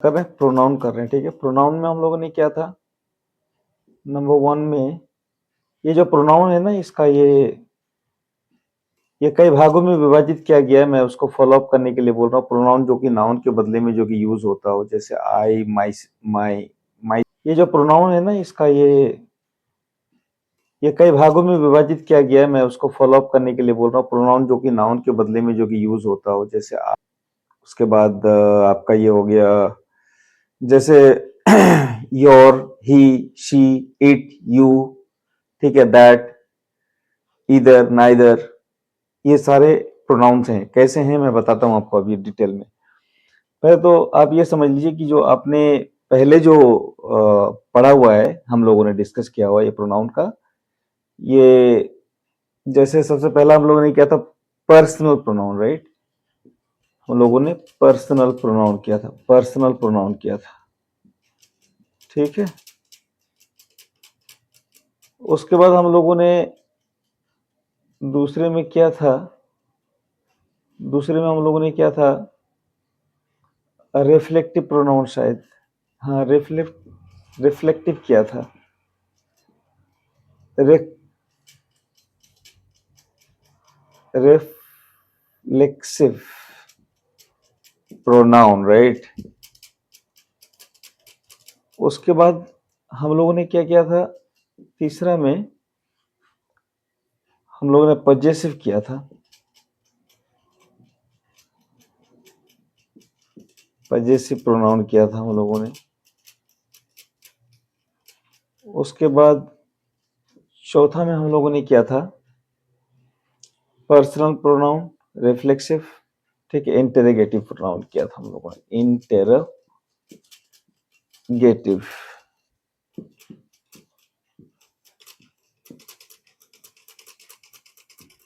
कर रहे हैं, प्रोनाउन कर रहे हैं, ठीक है। प्रोनाउन में हम लोगों ने क्या था, नंबर 1 में ये जो प्रोनाउन है ना, इसका ये कई भागों में विभाजित किया गया है। मैं उसको फॉलो अप करने के लिए बोल रहा हूँ। प्रोनाउन जो कि नाउन के बदले में जो कि यूज होता हो, जैसे आई, माई। ये जो प्रोनाउन है ना, इसका ये कई भागों में विभाजित किया गया है। मैं उसको फॉलो अप करने के लिए बोल रहा हूँ। प्रोनाउन जो कि नाउन के बदले में जो कि यूज होता हो, जैसे उसके बाद आपका ये हो गया, जैसे your, he, she, it, you, ठीक है, दैट, ईदर, नाइदर। ये सारे प्रोनाउंस हैं। कैसे हैं मैं बताता हूँ आपको अभी डिटेल में। पहले तो आप ये समझ लीजिए कि जो आपने पहले जो पढ़ा हुआ है, हम लोगों ने डिस्कस किया हुआ ये प्रोनाउन का, ये जैसे सबसे पहला हम लोगों ने किया था पर्सनल प्रोनाउन, राइट। हम लोगों ने पर्सनल प्रोनाउन किया था, पर्सनल प्रोनाउन किया था, ठीक है। उसके बाद हम लोगों ने दूसरे में क्या था, दूसरे में हम लोगों ने क्या था, रिफ्लेक्टिव प्रोनाउन शायद, हाँ, रिफ्लेक्टिव किया था, रिफ्लेक्सिव प्रोनाउन, राइट। उसके बाद हम लोगों ने क्या किया था, तीसरा में हम लोगों ने पजेसिव किया था, पजेसिव प्रोनाउन किया था हम लोगों ने। उसके बाद चौथा में हम लोगों ने किया था पर्सनल प्रोनाउन, रिफ्लेक्सिव, ठीक है। इंटेरोगेटिव प्रोनाउन किया था हम लोगों ने, इंटेरोगेटिव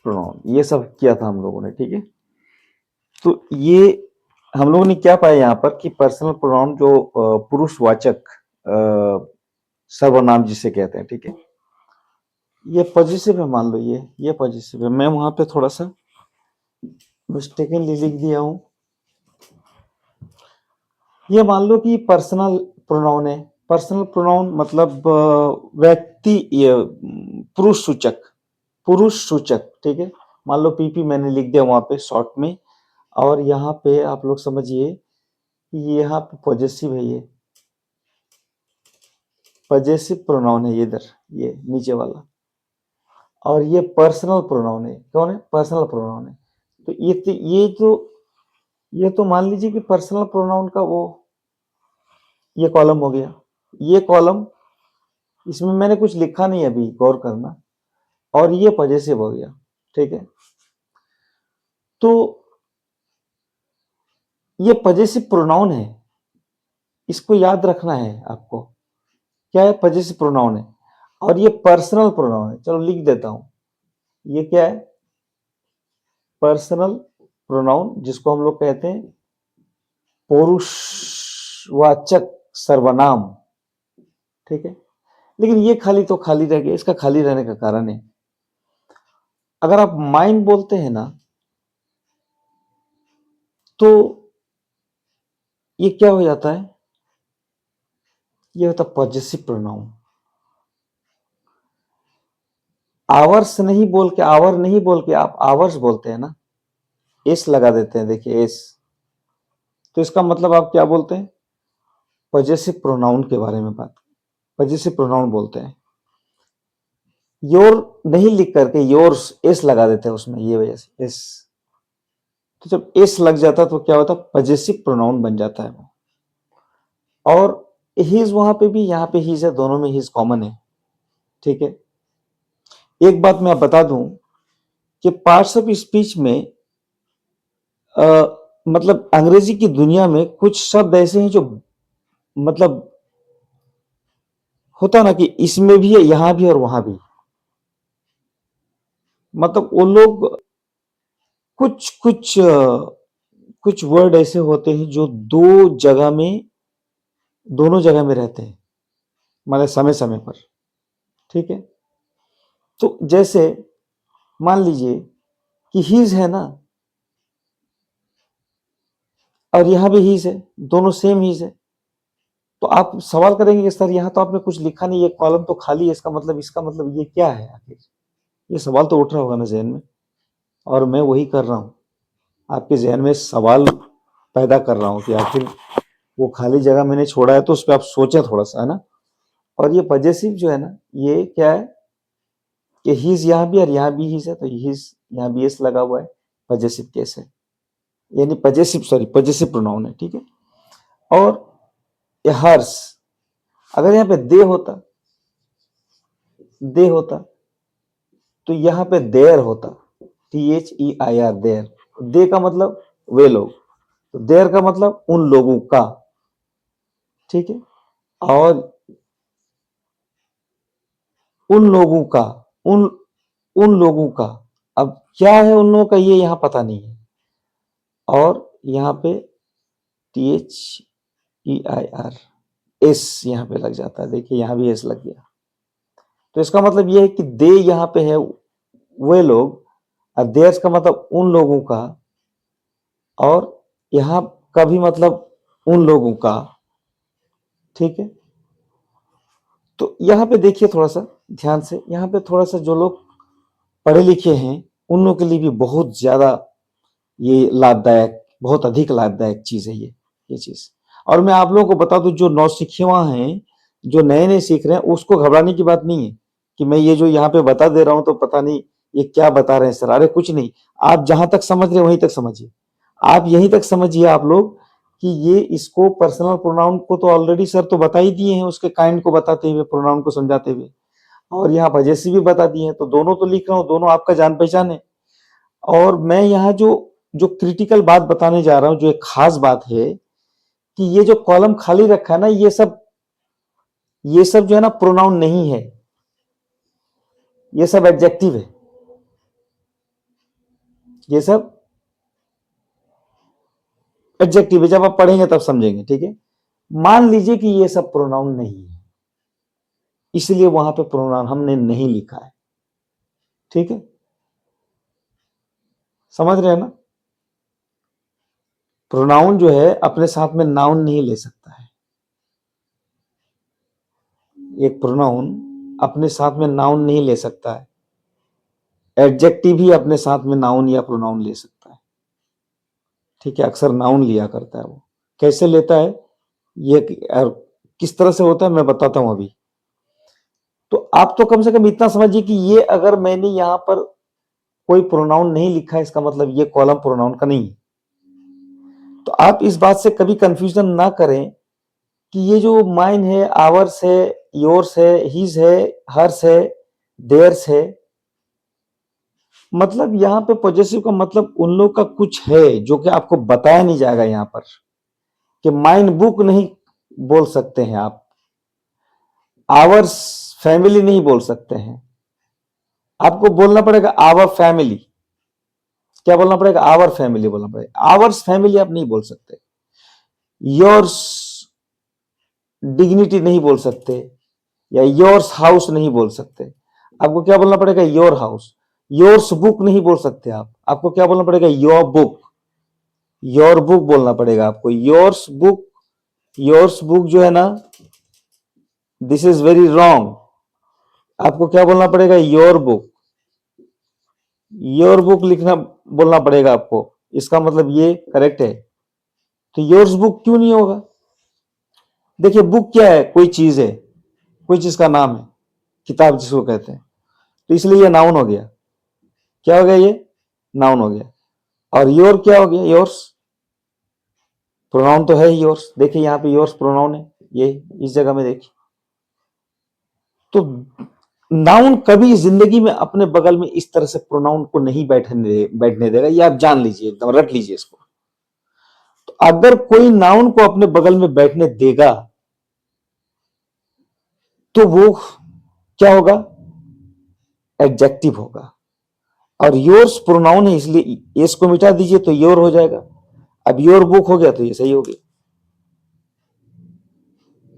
प्रोनाउन, ये सब किया था हम लोगों ने, ठीक है। तो ये हम लोगों ने क्या पाया यहाँ पर कि पर्सनल प्रोनाउन जो पुरुषवाचक सर्वनाम जिसे कहते हैं, ठीक है, ये पॉजिटिव है। मान लो ये पॉजिटिव है। मैं वहां पे थोड़ा सा मिस्टेकनली लिख दिया हूं। ये मान लो कि पर्सनल प्रोनाउन है। पर्सनल प्रोनाउन मतलब व्यक्ति, ये पुरुष सूचक, पुरुष सूचक, ठीक है। मान लो पीपी मैंने लिख दिया वहां पे शॉर्ट में, और यहाँ पे आप लोग समझिए, ये यहाँ पे पॉजेसिव है, ये पॉजेसिव प्रोनाउन है, ये इधर, ये नीचे वाला। और ये पर्सनल प्रोनाउन है। कौन है? पर्सनल प्रोनाउन है। तो ये तो मान लीजिए कि पर्सनल प्रोनाउन का वो ये कॉलम हो गया। ये कॉलम, इसमें मैंने कुछ लिखा नहीं, अभी गौर करना। और ये पॉजेसिव हो गया, ठीक है। तो ये पॉजेसिव प्रोनाउन है, इसको याद रखना है आपको। क्या है? पॉजेसिव प्रोनाउन है। और ये पर्सनल प्रोनाउन है। चलो लिख देता हूं, ये क्या है? पर्सनल प्रोनाउन, जिसको हम लोग कहते हैं पुरुषवाचक सर्वनाम, ठीक है। लेकिन ये खाली तो खाली रह गया। इसका खाली रहने का कारण है, अगर आप माइंड बोलते हैं ना, तो ये क्या हो जाता है, ये होता पॉजेसिव प्रोनाउन। आवर्स नहीं बोल के, आवर नहीं बोल के आप आवर्स बोलते हैं ना, एस लगा देते हैं, देखिए एस। तो इसका मतलब आप क्या बोलते हैं? पॉजेसिव प्रोनाउन के बारे में बात, पॉजेसिव प्रोनाउन बोलते हैं। योर नहीं लिख करके योर्स एस लगा देते हैं उसमें, ये वजह से एस। तो जब एस लग जाता है तो क्या होता है? पॉजेसिव प्रोनाउन बन जाता है वो। और हीज वहां पे भी, यहाँ पे हीज है, दोनों में हीज कॉमन है, ठीक है। एक बात मैं आप बता दूं कि पार्ट्स ऑफ स्पीच में अ, मतलब अंग्रेजी की दुनिया में कुछ शब्द ऐसे हैं जो मतलब होता ना कि इसमें भी है, यहां भी और वहां भी। मतलब वो लोग कुछ कुछ कुछ वर्ड ऐसे होते हैं जो दो जगह में, दोनों जगह में रहते हैं, मतलब समय समय पर, ठीक है। तो जैसे मान लीजिए कि हीज है ना, और यहां भी हीज है, दोनों सेम हीज है। तो आप सवाल करेंगे कि सर यहाँ तो आपने कुछ लिखा नहीं, ये कॉलम तो खाली है, इसका मतलब ये क्या है आखिर? ये सवाल तो उठ रहा होगा ना जहन में, और मैं वही कर रहा हूँ, आपके जहन में सवाल पैदा कर रहा हूँ कि आखिर वो खाली जगह मैंने छोड़ा है तो उस पर आप सोचें थोड़ा सा, है ना। और ये पजेसिव जो है ना, ये क्या है कि हीज यहाँ भी और यहाँ भी हीज है, तो हीज यहाँ भी एस लगा हुआ है, पजेसिव केस है, यानी पजेसिव प्रोनाउन है, ठीक है। और हर्स, अगर यहाँ पे दे होता तो यहाँ पे देयर होता, THEIR, देयर। दे का मतलब वे लोग, तो देयर का मतलब उन लोगों का, ठीक है। और उन लोगों का, उन उन लोगों का, अब क्या है उन लोगों का ये यहाँ पता नहीं है, और यहाँ पे THEIR, एस यहाँ पे लग जाता है, देखिए यहाँ भी एस लग गया। तो इसका मतलब ये है कि दे यहाँ पे है वे लोग, और देयर्स का मतलब उन लोगों का, और यहाँ का भी मतलब उन लोगों का, ठीक है। तो यहाँ पे देखिए थोड़ा सा ध्यान से, यहाँ पे थोड़ा सा जो लोग पढ़े लिखे हैं उन लोगों के लिए भी बहुत ज्यादा ये लाभदायक, बहुत अधिक लाभदायक चीज है ये चीज। और मैं आप लोगों को बता दूं, जो नौसिखिया हैं, जो नए नए सीख रहे हैं, उसको घबराने की बात नहीं है कि मैं ये जो यहाँ पे बता दे रहा हूं तो पता नहीं ये क्या बता रहे हैं सर। अरे कुछ नहीं, आप जहां तक समझ रहे हैं वहीं तक समझिए, आप यहीं तक समझिए आप लोग कि ये इसको पर्सनल प्रोनाउन को तो ऑलरेडी सर तो बता ही दिए हैं, उसके काइंड को बताते हुए, प्रोनाउन को समझाते हुए, और यहाँ पजेसिव भी बता दिए हैं, तो दोनों तो लिख रहा हूँ, दोनों आपका जान पहचान है। और मैं यहाँ जो जो क्रिटिकल बात बताने जा रहा हूं, जो एक खास बात है कि ये जो कॉलम खाली रखा है ना, ये सब जो है ना प्रोनाउन नहीं है, ये सब एडजेक्टिव है, ये सब एडजेक्टिव है। जब आप पढ़ेंगे तब समझेंगे, ठीक है। मान लीजिए कि ये सब प्रोनाउन नहीं है, इसलिए वहां पे प्रोनाउन हमने नहीं लिखा है, ठीक है, समझ रहे हैं ना। प्रोनाउन जो है अपने साथ में नाउन नहीं ले सकता है, एक प्रोनाउन अपने साथ में नाउन नहीं ले सकता है, एडजेक्टिव ही अपने साथ में नाउन या प्रोनाउन ले सकता है, ठीक है। अक्सर नाउन लिया करता है, वो कैसे लेता है, ये किस तरह से होता है मैं बताता हूं अभी। तो आप तो कम से कम इतना समझिए कि ये अगर मैंने यहां पर कोई प्रोनाउन नहीं लिखा है, इसका मतलब ये कॉलम प्रोनाउन का नहीं है। तो आप इस बात से कभी कंफ्यूजन ना करें कि ये जो माइन है, आवर्स है, योर्स है, हिज है, हर्स है, देयर्स है, मतलब यहाँ पे पॉजेसिव का मतलब उन लोग का कुछ है जो कि आपको बताया नहीं जाएगा यहाँ पर, कि माइन बुक नहीं बोल सकते हैं आप, आवर्स फैमिली नहीं बोल सकते हैं, आपको बोलना पड़ेगा आवर फैमिली। क्या बोलना पड़ेगा? आवर फैमिली बोलना पड़ेगा, आवर्स फैमिली आप नहीं बोल सकते, योर्स डिग्निटी नहीं बोल सकते, या योर्स हाउस नहीं बोल सकते। आपको क्या बोलना पड़ेगा? Your house. योर्स बुक नहीं बोल सकते आप, आपको क्या बोलना पड़ेगा? Your book. योर बुक बोलना पड़ेगा आपको, योर्स बुक। योर्स बुक जो है ना, दिस इज वेरी रॉन्ग, आपको क्या बोलना पड़ेगा? Your book. योर बुक लिखना बोलना पड़ेगा आपको, इसका मतलब ये करेक्ट है। तो योर्स बुक क्यों नहीं होगा? देखिए बुक क्या है? कोई चीज है, कोई चीज का नाम है, किताब जिसको कहते हैं, तो इसलिए ये नाउन हो गया। क्या हो गया? ये नाउन हो गया। और योर क्या हो गया? योर्स प्रोनाउन तो है ही योर्स, देखिए यहाँ पे योर्स प्रोनाउन है, ये इस जगह में देखिए। तो नाउन कभी जिंदगी में अपने बगल में इस तरह से प्रोनाउन को नहीं बैठने देगा, ये आप जान लीजिए, एकदम रट लीजिए इसको। तो अगर कोई नाउन को अपने बगल में बैठने देगा तो वो क्या होगा? एडजेक्टिव होगा। और योर्स प्रोनाउन है, इसलिए एस को मिटा दीजिए तो योर हो जाएगा। अब योर बुक हो गया तो ये सही हो गया।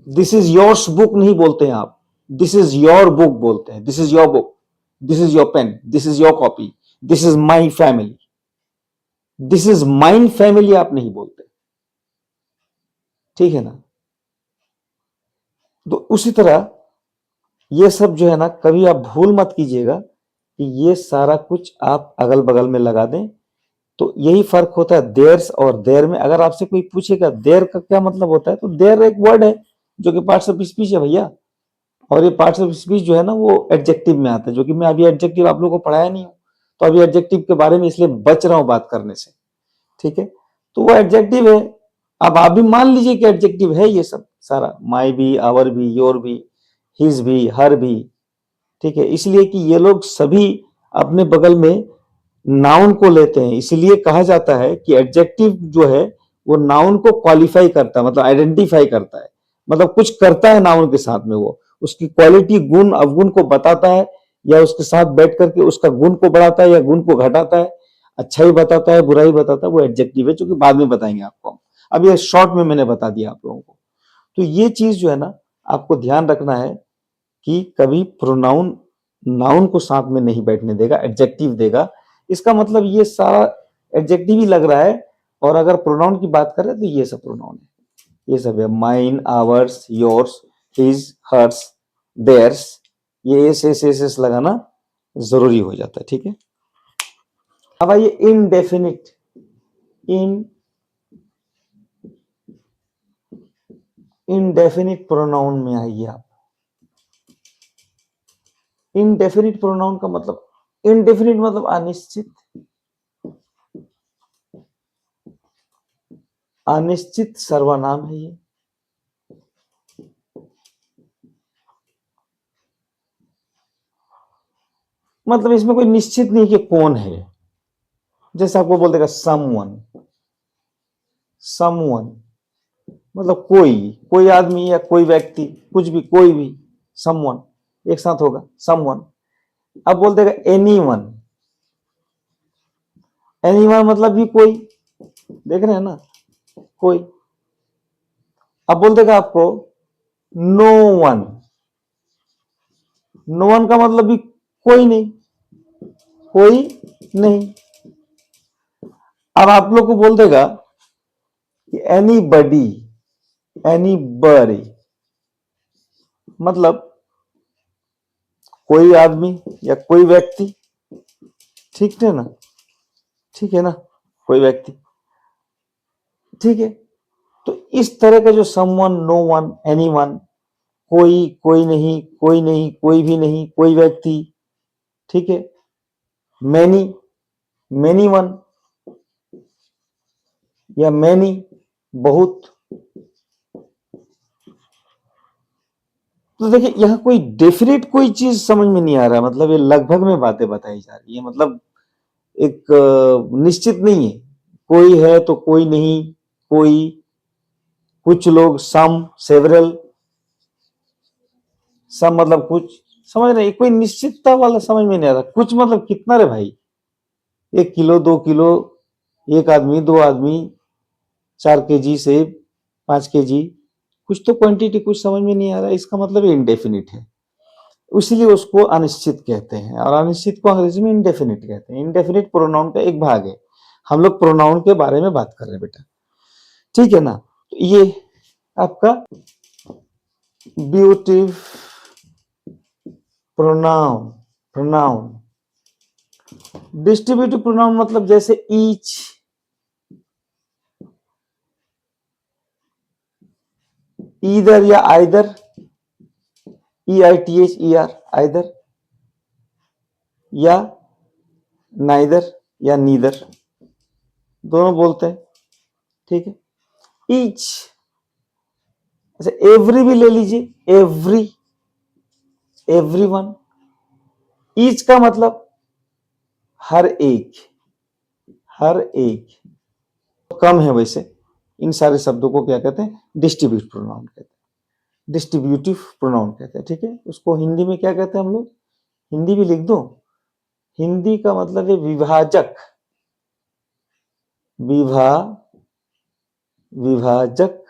दिस इज योर्स बुक नहीं बोलते हैं आप, दिस इज योर बुक बोलते हैं। This is your book, this is your pen, this is your copy, this is my family. This is mine family आप नहीं बोलते, ठीक है ना। तो उसी तरह ये सब जो है ना, कभी आप भूल मत कीजिएगा कि ये सारा कुछ आप अगल बगल में लगा दें। तो यही फर्क होता है देयर्स और देयर में। अगर आपसे कोई पूछेगा देयर का क्या मतलब होता है, तो देयर एक वर्ड है जो कि पार्ट्स ऑफ स्पीच है भैया। और ये पार्ट्स ऑफ स्पीच जो है ना, वो एडजेक्टिव में आता है, जो कि मैं अभी एडजेक्टिव आप लोगों को पढ़ाया नहीं हूँ। तो अभी एडजेक्टिव के बारे में इसलिए बच रहा हूँ बात करने से, ठीक है। तो वो एडजेक्टिव है। अब आप भी मान लीजिए कि एडजेक्टिव है ये सब सारा, माई भी, आवर भी, योर भी, हिज भी, हर भी, ठीक है। इसलिए कि ये लोग सभी अपने बगल में नाउन को लेते हैं। इसलिए कहा जाता है कि एडजेक्टिव जो है वो नाउन को क्वालिफाई करता है, मतलब आइडेंटिफाई करता है, मतलब कुछ करता है नाउन के साथ में, वो उसकी क्वालिटी, गुण अवगुण को बताता है, या उसके साथ बैठ करके उसका गुण को बढ़ाता है या गुण को घटाता है, अच्छाई बताता है, बुराई बताता है, वो एडजेक्टिव है, जो कि बाद में बताएंगे आपको हम। अब ये शॉर्ट में मैंने बता दिया आप लोगों को। तो ये चीज जो है ना, आपको ध्यान रखना है कि कभी प्रोनाउन नाउन को साथ में नहीं बैठने देगा, एडजेक्टिव देगा। इसका मतलब ये सारा एडजेक्टिव ही लग रहा है। और अगर प्रोनाउन की बात करें तो ये सब प्रोनाउन है, ये सब है, mine, ours, yours, his, hers, theirs. ये एस लगाना जरूरी हो जाता है, ठीक है। अब आइए इनडेफिनिट। इन इनडेफिनिट प्रोनाउन में आइए आप। इनडेफिनिट प्रोनाउन का मतलब, इनडेफिनिट मतलब अनिश्चित, अनिश्चित सर्वनाम है ये। मतलब इसमें कोई निश्चित नहीं कि कौन है। जैसे आपको बोल देगा समवन, समवन मतलब कोई, कोई आदमी या कोई व्यक्ति, कुछ भी, कोई भी, समवन एक साथ होगा, समवन। अब बोल देगा एनीवन, एनीवन मतलब भी कोई, देख रहे हैं ना, कोई। अब बोल देगा आपको नो वन, नो वन का मतलब भी कोई नहीं, कोई नहीं। अब आप लोग को बोल देगा कि एनी बडी, एनी बडी मतलब कोई आदमी या कोई व्यक्ति, ठीक है ना, ठीक है ना, कोई व्यक्ति, ठीक है। तो इस तरह का जो someone, no one, anyone, कोई, कोई नहीं, कोई नहीं, कोई भी नहीं, कोई व्यक्ति, ठीक है, मैनी, मैनी वन या मैनी, बहुत। तो देखिए यहां कोई डेफिनेट कोई चीज समझ में नहीं आ रहा है, मतलब ये लगभग में बातें बताई जा रही है, मतलब एक निश्चित नहीं है। कोई है तो कोई नहीं, कोई, कुछ लोग, सम, सेवरल, सम मतलब कुछ, समझ रहे, कोई निश्चितता वाला समझ में नहीं आ रहा। कुछ मतलब कितना रे भाई, 1 किलो, 2 किलो, एक आदमी, दो आदमी, 4 kg सेब, 5 kg, कुछ तो क्वांटिटी कुछ समझ में नहीं आ रहा है। इसका मतलब इनडेफिनिट है, इसीलिए उसको अनिश्चित कहते हैं, और अनिश्चित को अंग्रेजी में इनडेफिनिट कहते हैं। इनडेफिनिट प्रोनाउन का एक भाग है। हम लोग प्रोनाउन के बारे में बात कर रहे हैं बेटा, ठीक है ना। तो ये आपका ब्यूटिव प्रोनाउन, प्रोनाउन। डिस्ट्रीब्यूटिव प्रोनाउन मतलब जैसे ईच, ईदर या आइदर, EITHER, आइदर, या नाइदर या नीदर, दोनों बोलते हैं, ठीक है। ईच, अच्छा एवरी भी ले लीजिए, एवरी, एवरीवन। ईच का मतलब हर एक, हर एक, कम है वैसे। इन सारे शब्दों को क्या कहते हैं, डिस्ट्रीब्यूटिव प्रोनाउन कहते हैं, डिस्ट्रीब्यूटिव प्रोनाउन कहते हैं, ठीक है। उसको हिंदी में क्या कहते हैं हम लोग, हिंदी भी लिख दो। हिंदी का मतलब है विभाजक, विभा, विभाजक,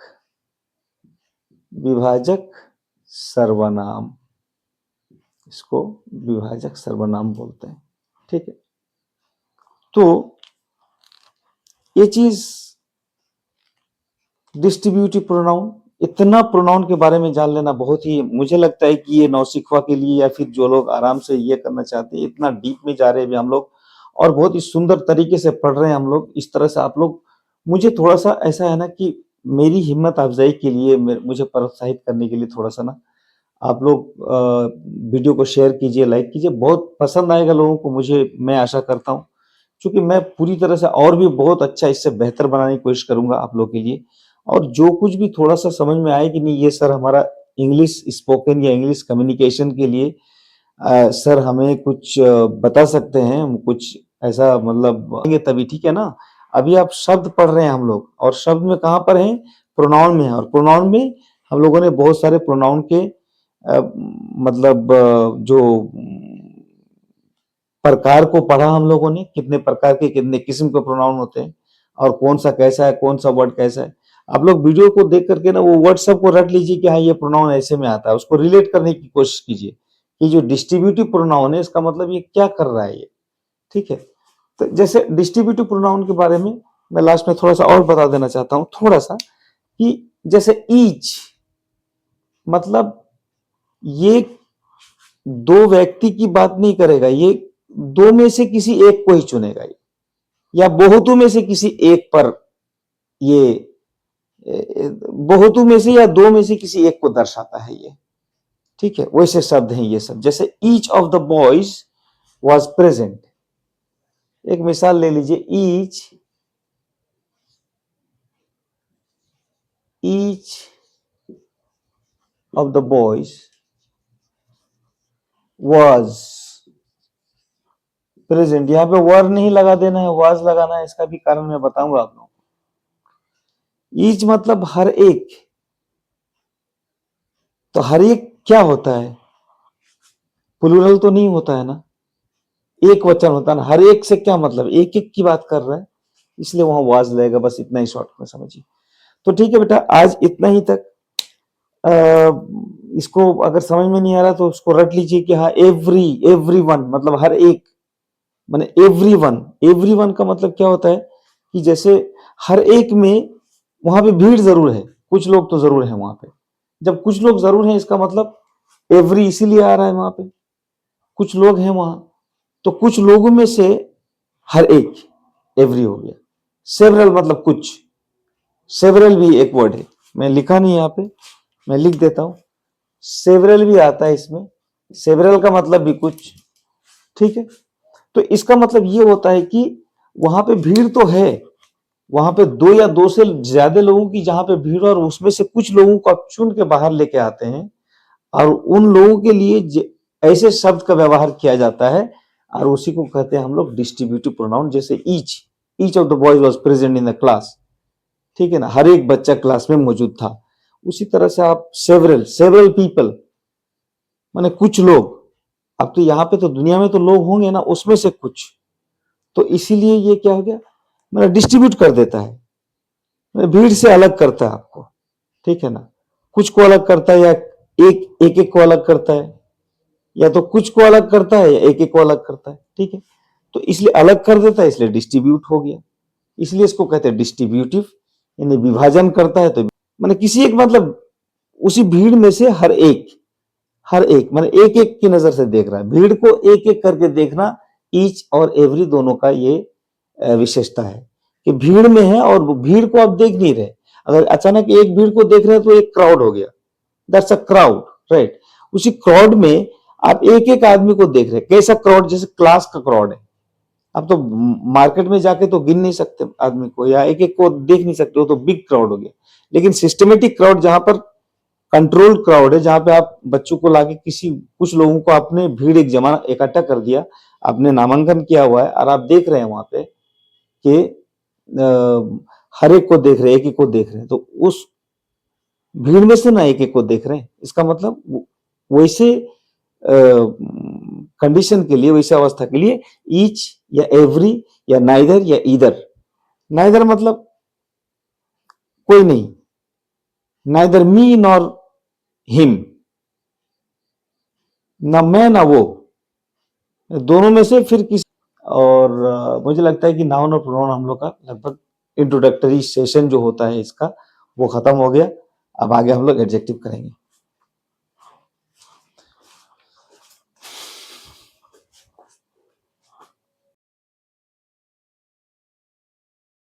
विभाजक सर्वनाम, इसको विभाजक सर्वनाम बोलते हैं, ठीक है। तो ये चीज डिस्ट्रीब्यूटिव प्रोनाउन इतना प्रोनाउन के बारे में जान लेना बहुत ही, मुझे लगता है कि ये नौसिखुआ के लिए या फिर जो लोग आराम से ये करना चाहते हैं, इतना डीप में जा रहे हैं अभी हम लोग, और बहुत ही सुंदर तरीके से पढ़ रहे हैं हम लोग। इस तरह से आप लोग, मुझे थोड़ा सा ऐसा है ना कि मेरी हिम्मत अफजाई के लिए, मुझे प्रोत्साहित करने के लिए थोड़ा सा ना आप लोग वीडियो को शेयर कीजिए, लाइक कीजिए, बहुत पसंद आएगा लोगों को, मुझे, मैं आशा करता हूँ। क्योंकि मैं पूरी तरह से और भी बहुत अच्छा इससे बेहतर बनाने की कोशिश करूंगा आप लोग के लिए। और जो कुछ भी थोड़ा सा समझ में आए कि नहीं ये सर हमारा इंग्लिश स्पोकन या इंग्लिश कम्युनिकेशन के लिए सर हमें कुछ बता सकते हैं, हम कुछ ऐसा मतलब तभी ठीक है ना। अभी आप शब्द पढ़ रहे हैं हम लोग, और शब्द में कहाँ पर हैं, प्रोनाउन में है, और प्रोनाउन में हम लोगों ने बहुत सारे प्रोनाउन के मतलब जो प्रकार को पढ़ा हम लोगों ने, कितने प्रकार के कितने किस्म के प्रोनाउन होते हैं, और कौन सा कैसा है, कौन सा वर्ड कैसा है। आप लोग वीडियो को देख करके ना वो वर्ड सब को रट लीजिए कि हाँ ये प्रोनाउन ऐसे में आता है, उसको रिलेट करने की कोशिश कीजिए कि जो डिस्ट्रीब्यूटिव प्रोनाउन है इसका मतलब ये क्या कर रहा है ये, ठीक है। तो जैसे डिस्ट्रीब्यूटिव प्रोनाउन के बारे में मैं लास्ट में थोड़ा सा और बता देना चाहता हूँ थोड़ा सा, कि जैसे ईच मतलब ये दो व्यक्ति की बात नहीं करेगा, ये दो में से किसी एक को ही चुनेगा, या बहुतों में से किसी एक पर, ये बहुतों में से या दो में से किसी एक को दर्शाता है ये, ठीक है। वैसे शब्द हैं ये सब, जैसे each of the boys was present. एक मिसाल ले लीजिए, each of the boys was present. यहां पे वर नहीं लगा देना है, वाज लगाना है, इसका भी कारण मैं बताऊंगा आप लोगों को। ईच मतलब हर एक, तो हर एक क्या होता है, प्लूरल तो नहीं होता है ना, एक वचन होता है ना। हर एक से क्या मतलब, एक एक की बात कर रहा है, इसलिए वहां वाज लगेगा, बस इतना ही शॉर्ट में समझिए। तो ठीक है बेटा, आज इतना ही तक। इसको अगर समझ में नहीं आ रहा तो उसको रट लीजिए कि हाँ एवरी वन मतलब हर एक, माने एवरी वन का मतलब क्या होता है कि जैसे हर एक में वहां पे भीड़ जरूर है, कुछ लोग तो जरूर है वहां पे। जब कुछ लोग जरूर हैं इसका मतलब एवरी इसीलिए आ रहा है, वहां पे कुछ लोग हैं वहां, तो कुछ लोगों में से हर एक, एवरी हो गया। सेवरल मतलब कुछ, सेवरल भी एक वर्ड है, मैं लिखा नहीं यहाँ पे, मैं लिख देता हूं। सेवरल भी आता है इसमें, सेवरल का मतलब भी कुछ, ठीक है। तो इसका मतलब ये होता है कि वहां पे भीड़ तो है, वहां पे दो या दो से ज्यादा लोगों की जहां पे भीड़, और उसमें से कुछ लोगों को आप चुन के बाहर लेके आते हैं, और उन लोगों के लिए ऐसे शब्द का व्यवहार किया जाता है, और उसी को कहते हैं हम लोग डिस्ट्रीब्यूटिव प्रोनाउन। जैसे each of the boys was present in the class, ठीक है ना, हर एक बच्चा क्लास में मौजूद था। उसी तरह से आप सेवरल पीपल माने कुछ लोग, अब तो यहाँ पे तो दुनिया में तो लोग होंगे ना, उसमें से कुछ, तो इसीलिए ये क्या हो गया, मतलब डिस्ट्रीब्यूट कर देता है, मतलब भीड़ से अलग करता है आपको, ठीक है ना। कुछ को अलग करता है, या एक एक को अलग करता है, या तो कुछ को अलग करता है या एक एक को अलग करता है, ठीक है। तो इसलिए अलग कर देता है, इसलिए डिस्ट्रीब्यूट हो गया, इसलिए इसको कहते हैं डिस्ट्रीब्यूटिव, यानी विभाजन करता है। तो मैंने किसी एक मतलब उसी भीड़ में से हर एक मैंने एक एक की नजर से देख रहा है, भीड़ को एक एक करके देखना, ईच और एवरी दोनों का ये विशेषता है कि भीड़ में है और भीड़ को आप देख नहीं रहे। अगर अचानक एक भीड़ को देख रहे हैं तो एक क्राउड हो गया, दैट्स अ क्राउड, राइट। उसी क्राउड में आप एक एक आदमी को देख रहे हैं, कैसा क्राउड, जैसे क्लास का क्राउड है। आप तो मार्केट में जाके तो गिन नहीं सकते आदमी को, या एक एक को देख नहीं सकते हो, तो बिग क्राउड हो गया। लेकिन सिस्टमेटिक क्राउड, जहां पर कंट्रोल क्राउड है, जहां पे आप बच्चों को लाके किसी कुछ लोगों को आपने भीड़ एक जमा इकट्ठा कर दिया, आपने नामांकन किया हुआ है, और आप देख रहे हैं वहां पे कि हर एक को देख रहे हैं, एक एक को देख रहे हैं, तो उस भीड़ में से ना एक एक को देख रहे हैं, इसका मतलब वैसे कंडीशन के लिए, वैसे अवस्था के लिए ईच या एवरी या नाइदर या ईदर। नाइदर मतलब कोई नहीं, नाइदर मी नॉर हिम, ना मैं ना वो, दोनों में से फिर किसी। और मुझे लगता है कि नाउन और प्रोनाउन हम लोग का लगभग इंट्रोडक्टरी सेशन जो होता है इसका वो खत्म हो गया। अब आगे हम लोग एडजेक्टिव करेंगे।